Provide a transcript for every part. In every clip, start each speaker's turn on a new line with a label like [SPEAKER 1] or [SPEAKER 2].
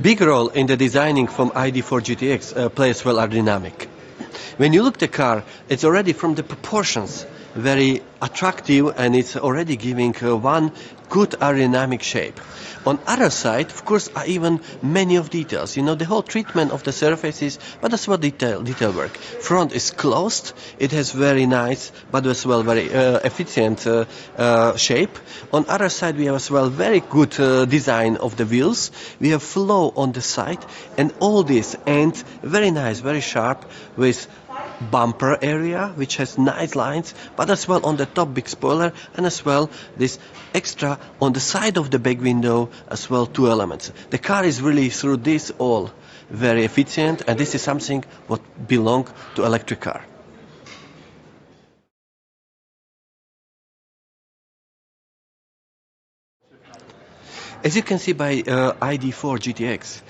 [SPEAKER 1] Big role in the designing from ID.4 GTX plays well aerodynamic. When you look at the car, it's already from the proportions very attractive, and it's already giving one good aerodynamic shape. On other side, of course, are even many of details. You know, the whole treatment of the surfaces, but as well detail work. Front is closed. It has very nice, but as well very efficient shape. On other side, we have as well very good design of the wheels. We have flow on the side, and all this, and very nice, very sharp with bumper area, which has nice lines, but as well on the top big spoiler, and as well this extra on the side of the back window, as well 2 elements. The car is really through this all very efficient, and this is something what belong to electric car. As you can see by ID.4 GTX,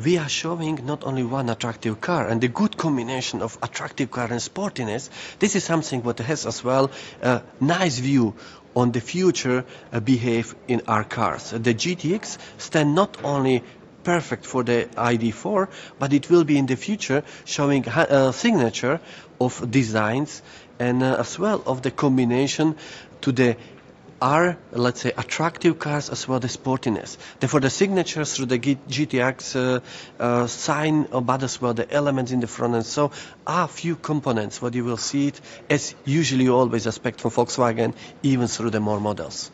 [SPEAKER 1] we are showing not only one attractive car and the good combination of attractive car and sportiness. This is something what has as well a nice view on the future behave in our cars. The GTX stand not only perfect for the ID.4, but it will be in the future showing a signature of designs and as well of the combination to the let's say, attractive cars as well as sportiness. Therefore, the signatures through the GTX sign, but as well the elements in the front, and so are few components what you will see it as usually always expect from Volkswagen, even through the more models.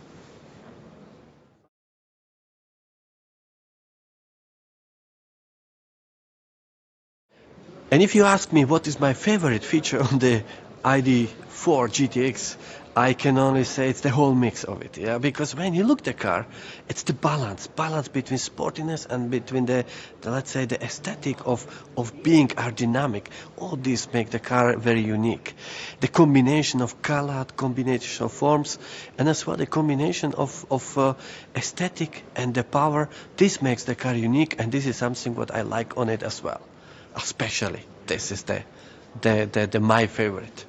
[SPEAKER 1] And if you ask me what is my favorite feature on the ID.4 GTX, I can only say it's the whole mix of it, yeah. Because when you look at the car, it's the balance between sportiness and between the let's say the aesthetic of being aerodynamic. All this make the car very unique. The combination of color, combination of forms, and as well the combination of aesthetic and the power. This makes the car unique, and this is something what I like on it as well. Especially, this is the my favorite.